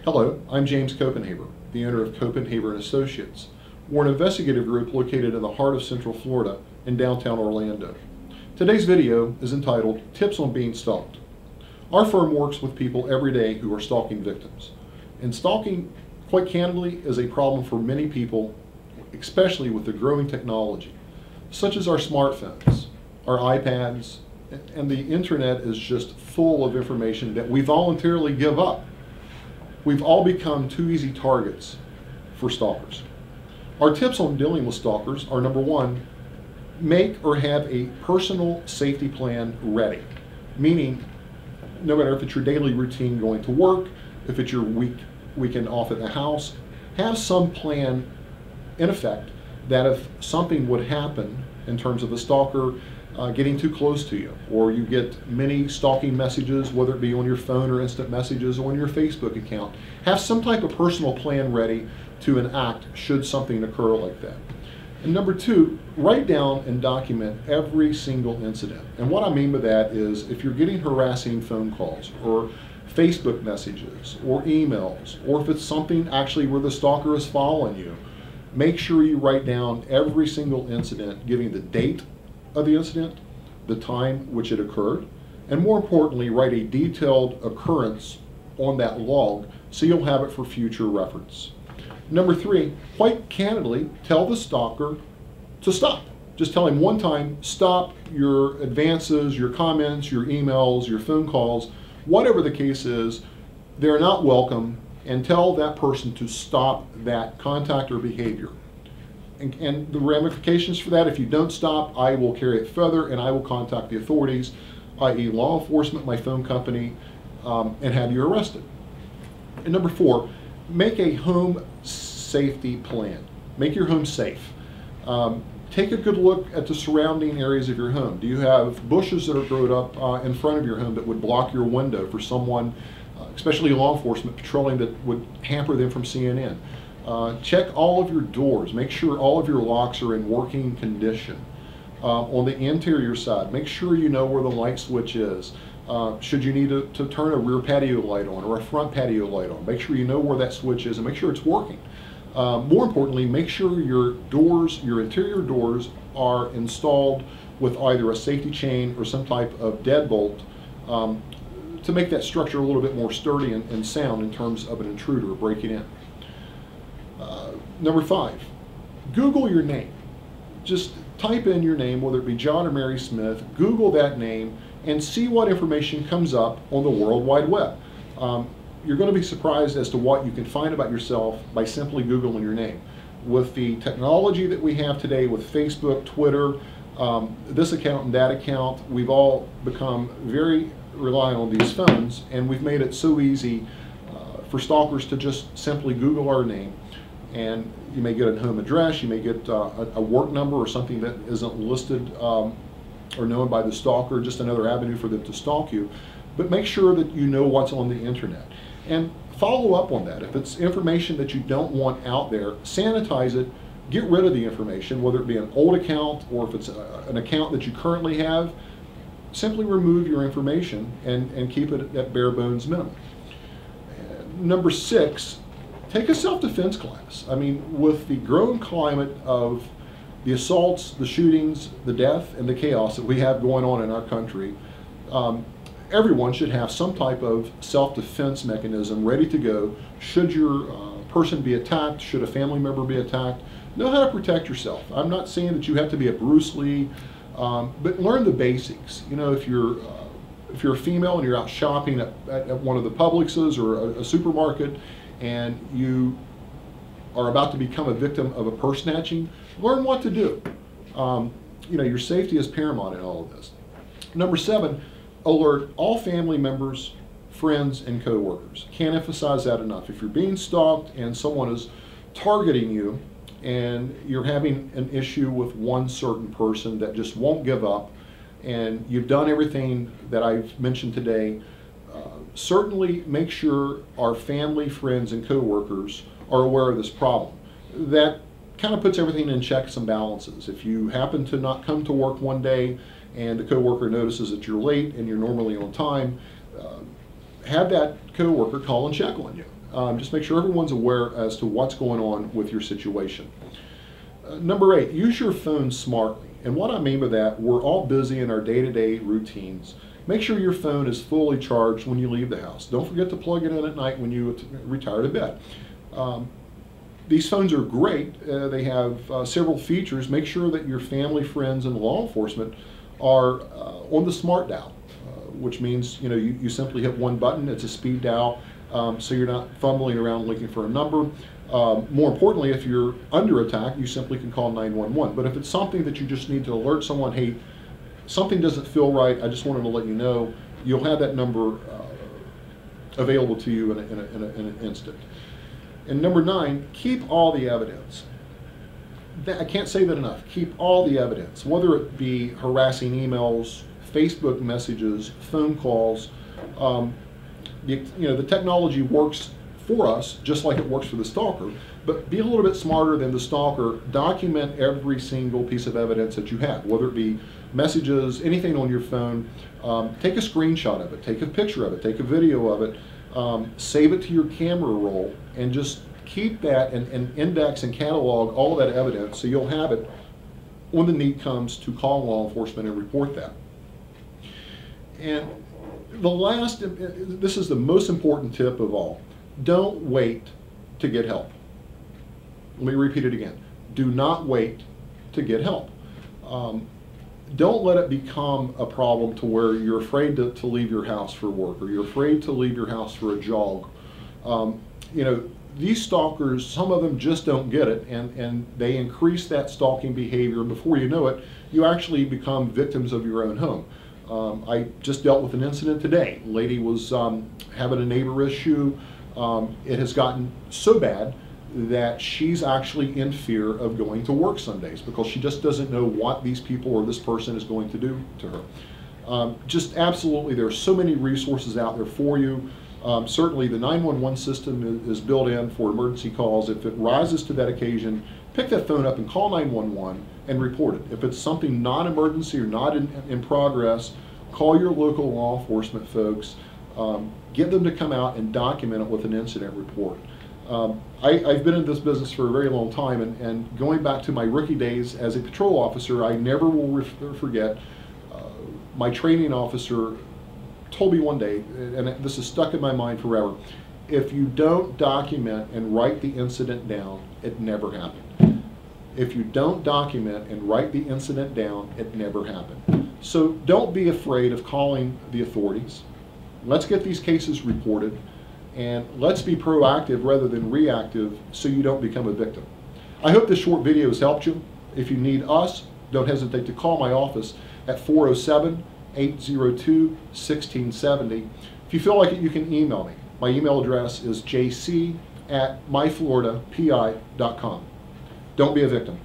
Hello, I'm James Copenhaver, the owner of Copenhaver & Associates. We're an investigative group located in the heart of Central Florida in downtown Orlando. Today's video is entitled Tips on Being Stalked. Our firm works with people every day who are stalking victims. And stalking, quite candidly, is a problem for many people, especially with the growing technology, such as our smartphones, our iPads, and the internet is just full of information that we voluntarily give up. We've all become too easy targets for stalkers. Our tips on dealing with stalkers are: number one, make or have a personal safety plan ready. Meaning, no matter if it's your daily routine going to work, if it's your weekend off at the house, have some plan in effect that if something would happen in terms of a stalker getting too close to you, or you get many stalking messages, whether it be on your phone or instant messages or on your Facebook account, have some type of personal plan ready to enact should something occur like that. And number two, write down and document every single incident. And what I mean by that is, if you're getting harassing phone calls or Facebook messages or emails, or if it's something actually where the stalker is following you, make sure you write down every single incident, giving the date of the incident, the time which it occurred, and more importantly, write a detailed occurrence on that log so you'll have it for future reference. Number three, quite candidly, tell the stalker to stop. Just tell him one time, stop your advances, your comments, your emails, your phone calls, whatever the case is, they're not welcome, and tell that person to stop that contact or behavior. And the ramifications for that, if you don't stop, I will carry it further and I will contact the authorities, i.e. law enforcement, my phone company, and have you arrested. And number four, make a home safety plan. Make your home safe. Take a good look at the surrounding areas of your home. Do you have bushes that are grown up in front of your home that would block your window for someone, especially law enforcement patrolling, that would hamper them from seeing in? Check all of your doors. Make sure all of your locks are in working condition. On the interior side, make sure you know where the light switch is. Should you need to turn a rear patio light on or a front patio light on, make sure you know where that switch is and make sure it's working. More importantly, make sure your doors, your interior doors, are installed with either a safety chain or some type of deadbolt to make that structure a little bit more sturdy and sound in terms of an intruder breaking in. Number five, Google your name. Just type in your name, whether it be John or Mary Smith, Google that name and see what information comes up on the World Wide Web. You're going to be surprised as to what you can find about yourself by simply Googling your name. With the technology that we have today with Facebook, Twitter, this account and that account, we've all become very reliant on these phones, and we've made it so easy for stalkers to just simply Google our name. And you may get a home address, you may get a work number or something that isn't listed or known by the stalker, just another avenue for them to stalk you. But make sure that you know what's on the internet. And follow up on that. If it's information that you don't want out there, sanitize it, get rid of the information, whether it be an old account or if it's an account that you currently have. Simply remove your information and keep it at bare bones minimum. Number six, take a self-defense class. I mean, with the growing climate of the assaults, the shootings, the death, and the chaos that we have going on in our country, everyone should have some type of self-defense mechanism ready to go should your person be attacked, should a family member be attacked. Know how to protect yourself. I'm not saying that you have to be a Bruce Lee, but learn the basics. You know, if you're a female and you're out shopping at one of the Publixes or a supermarket, and you are about to become a victim of a purse snatching, learn what to do. You know, your safety is paramount in all of this. Number seven, alert all family members, friends, and coworkers. Can't emphasize that enough. If you're being stalked and someone is targeting you and you're having an issue with one certain person that just won't give up, and you've done everything that I've mentioned today, certainly make sure our family, friends, and coworkers are aware of this problem. That kind of puts everything in checks and balances. If you happen to not come to work one day and the coworker notices that you're late and you're normally on time, have that coworker call and check on you. Just make sure everyone's aware as to what's going on with your situation. Number 8, use your phone smartly. And what I mean by that, we're all busy in our day-to-day routines. Make sure your phone is fully charged when you leave the house. Don't forget to plug it in at night when you retire to bed. These phones are great. They have several features. Make sure that your family, friends, and law enforcement are on the smart dial, which means you simply hit one button. It's a speed dial, so you're not fumbling around looking for a number. More importantly, if you're under attack, you simply can call 911. But if it's something that you just need to alert someone, hey, something doesn't feel right, I just wanted to let you know, you'll have that number available to you in an instant. And number 9, keep all the evidence. I can't say that enough. Keep all the evidence, whether it be harassing emails, Facebook messages, phone calls. The technology works for us just like it works for the stalker, but be a little bit smarter than the stalker. Document every single piece of evidence that you have, whether it be messages, anything on your phone. Take a screenshot of it, take a picture of it, take a video of it, save it to your camera roll, and just keep that and index and catalog all of that evidence so you'll have it when the need comes to call law enforcement and report that. And the last, this is the most important tip of all, don't wait to get help. Let me repeat it again. Do not wait to get help. Don't let it become a problem to where you're afraid to leave your house for work, or you're afraid to leave your house for a jog. These stalkers, some of them just don't get it, and they increase that stalking behavior. Before you know it, you actually become victims of your own home. I just dealt with an incident today. A lady was having a neighbor issue. It has gotten so bad that she's actually in fear of going to work some days because she just doesn't know what these people or this person is going to do to her. Just absolutely, there are so many resources out there for you. Certainly the 911 system is built in for emergency calls. If it rises to that occasion, pick that phone up and call 911 and report it. If it's something non-emergency or not in progress, call your local law enforcement folks. Get them to come out and document it with an incident report. I've been in this business for a very long time, and going back to my rookie days as a patrol officer, I never will forget, my training officer told me one day, and this is stuck in my mind forever, if you don't document and write the incident down, it never happened. If you don't document and write the incident down, it never happened. So don't be afraid of calling the authorities. Let's get these cases reported, and let's be proactive rather than reactive so you don't become a victim. I hope this short video has helped you. If you need us, don't hesitate to call my office at 407-802-1670. If you feel like it, you can email me. My email address is jc@myfloridapi.com. Don't be a victim.